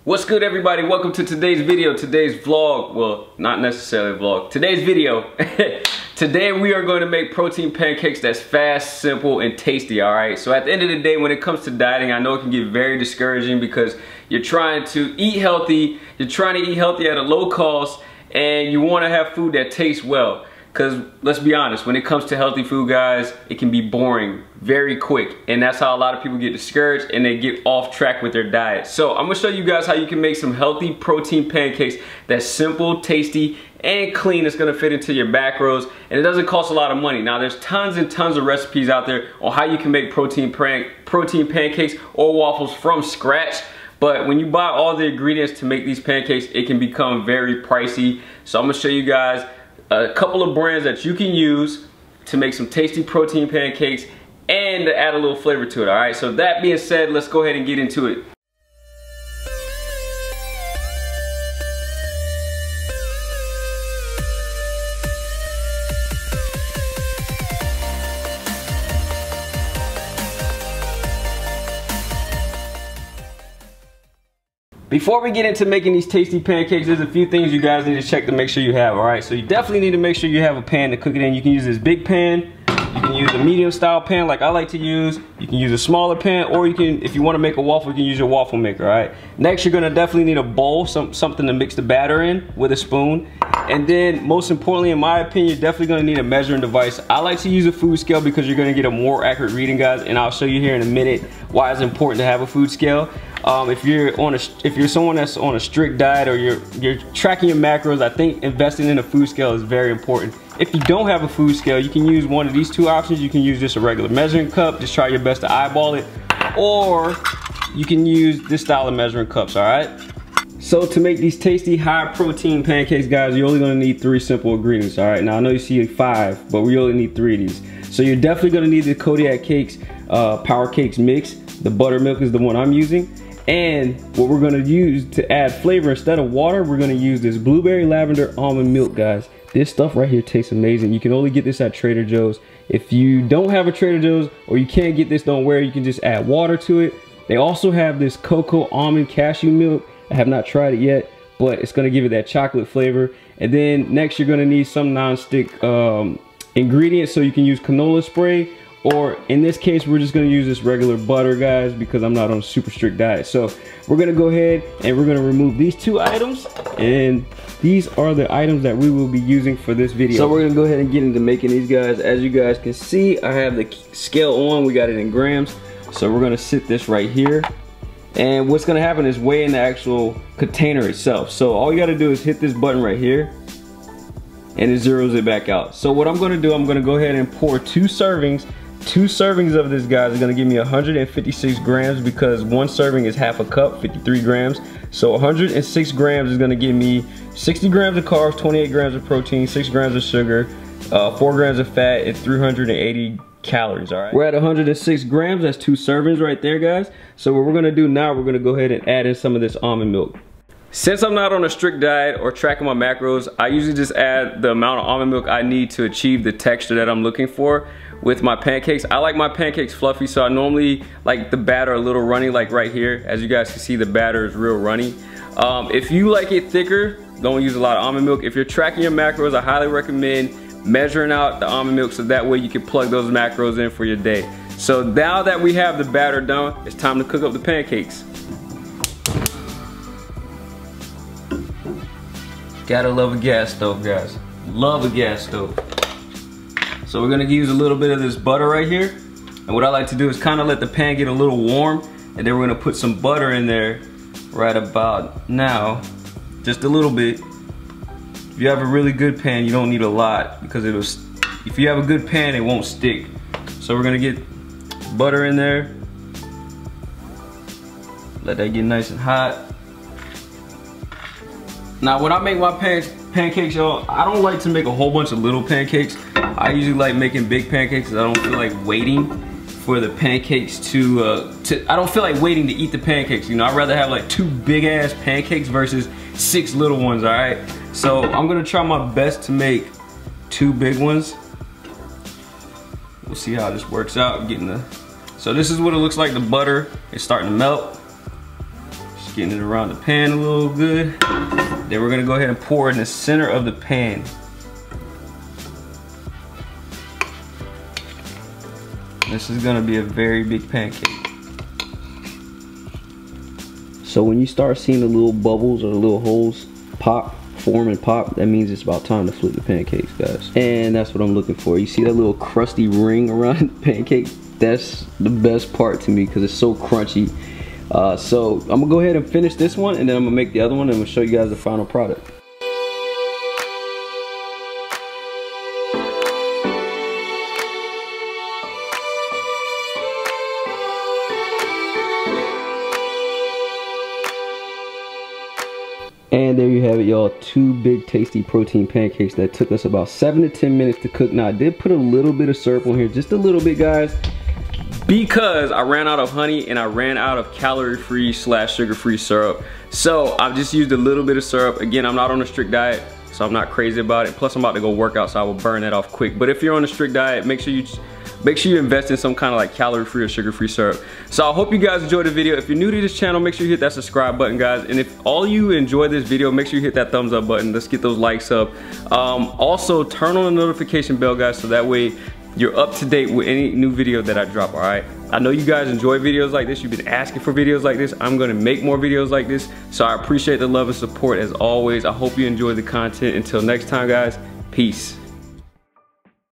What's good, everybody? Welcome to today's video, today's vlog. Well, not necessarily a vlog. Today's video. Today we are going to make protein pancakes that's fast, simple, and tasty, alright? So at the end of the day, when it comes to dieting, I know it can get very discouraging because you're trying to eat healthy, at a low cost, and you want to have food that tastes well. Because let's be honest, when it comes to healthy food, guys, it can be boring very quick. And that's how a lot of people get discouraged and they get off track with their diet. So I'm gonna show you guys how you can make some healthy protein pancakes that's simple, tasty, and clean. It's gonna fit into your macros, and it doesn't cost a lot of money. Now there's tons and tons of recipes out there on how you can make protein pancakes or waffles from scratch. But when you buy all the ingredients to make these pancakes, it can become very pricey. So I'm gonna show you guys a couple of brands that you can use to make some tasty protein pancakes and to add a little flavor to it, all right? So that being said, let's go ahead and get into it. Before we get into making these tasty pancakes, there's a few things you guys need to check to make sure you have, alright? So you definitely need to make sure you have a pan to cook it in. You can use this big pan, you can use a medium style pan like I like to use, you can use a smaller pan, or you can, if you want to make a waffle, you can use your waffle maker, alright? Next, you're gonna definitely need a bowl, something to mix the batter in with a spoon. And then, most importantly, in my opinion, you're definitely gonna need a measuring device. I like to use a food scale because you're gonna get a more accurate reading, guys, and I'll show you here in a minute why it's important to have a food scale. If you're someone that's on a strict diet or you're tracking your macros, I think investing in a food scale is very important. If you don't have a food scale, you can use one of these two options. You can use just a regular measuring cup, just try your best to eyeball it, or you can use this style of measuring cups, all right? So to make these tasty high protein pancakes, guys, you're only gonna need 3 simple ingredients, all right? Now I know you see 5, but we only need 3 of these. So you're definitely gonna need the Kodiak Cakes Power Cakes mix. The buttermilk is the one I'm using. And what we're gonna use to add flavor, instead of water, we're gonna use this blueberry lavender almond milk, guys. This stuff right here tastes amazing. You can only get this at Trader Joe's. If you don't have a Trader Joe's or you can't get this, don't worry, you can just add water to it. They also have this cocoa almond cashew milk. I have not tried it yet, but it's gonna give it that chocolate flavor. And then next you're gonna need some non-stick ingredients, so you can use canola spray, or in this case, we're just gonna use this regular butter, guys, because I'm not on a super strict diet. So we're gonna go ahead and we're gonna remove these 2 items, and these are the items that we will be using for this video. So we're gonna go ahead and get into making these, guys. As you guys can see, I have the scale on, we got it in grams. So we're gonna sit this right here. And what's gonna happen is weigh in the actual container itself. So all you gotta do is hit this button right here, and it zeroes it back out. So what I'm gonna do, I'm gonna go ahead and pour 2 servings. 2 servings of this, guys, is gonna give me 156 grams because 1 serving is half a cup, 53 grams. So 106 grams is gonna give me 60 grams of carbs, 28 grams of protein, 6 grams of sugar, 4 grams of fat, and 380 calories, all right? We're at 106 grams, that's 2 servings right there, guys. So what we're gonna do now, we're gonna go ahead and add in some of this almond milk. Since I'm not on a strict diet or tracking my macros, I usually just add the amount of almond milk I need to achieve the texture that I'm looking for with my pancakes. I like my pancakes fluffy, so I normally like the batter a little runny, like right here. As you guys can see, the batter is real runny. If you like it thicker, don't use a lot of almond milk. If you're tracking your macros, I highly recommend measuring out the almond milk so that way you can plug those macros in for your day. So now that we have the batter done, it's time to cook up the pancakes. Gotta love a gas stove, guys. Love a gas stove. So we're gonna use a little bit of this butter right here. And what I like to do is kind of let the pan get a little warm, and then we're gonna put some butter in there right about now. Just a little bit. If you have a really good pan, you don't need a lot, because if you have a good pan, it won't stick. So we're gonna get butter in there. Let that get nice and hot. Now when I make my pancakes, y'all, I don't like to make a whole bunch of little pancakes. I usually like making big pancakes because I don't feel like waiting for the pancakes I don't feel like waiting to eat the pancakes, you know. I'd rather have like 2 big ass pancakes versus 6 little ones, all right? So I'm gonna try my best to make 2 big ones. We'll see how this works out. So this is what it looks like. The butter is starting to melt. Getting it around the pan a little good. Then we're gonna go ahead and pour it in the center of the pan. This is gonna be a very big pancake. So when you start seeing the little bubbles or the little holes form and pop, that means it's about time to flip the pancakes, guys. And that's what I'm looking for. You see that little crusty ring around the pancake? That's the best part to me because it's so crunchy. So I'm gonna go ahead and finish this one, and then I'm gonna make the other one, and I'm gonna show you guys the final product. And there you have it, y'all. 2 big tasty protein pancakes that took us about 7 to 10 minutes to cook. Now I did put a little bit of syrup on here, just a little bit, guys, because I ran out of honey and I ran out of calorie-free / sugar-free syrup. So I've just used a little bit of syrup. Again, I'm not on a strict diet, so I'm not crazy about it. Plus I'm about to go work out, so I will burn that off quick. But if you're on a strict diet, make sure you invest in some kind of like calorie-free or sugar-free syrup. So I hope you guys enjoyed the video. If you're new to this channel, make sure you hit that subscribe button, guys. And if all you enjoyed this video, make sure you hit that thumbs up button. Let's get those likes up. Also, turn on the notification bell, guys, so that way you're up to date with any new video that I drop, all right? I know you guys enjoy videos like this. You've been asking for videos like this. I'm gonna make more videos like this. So I appreciate the love and support as always. I hope you enjoy the content. Until next time, guys, peace.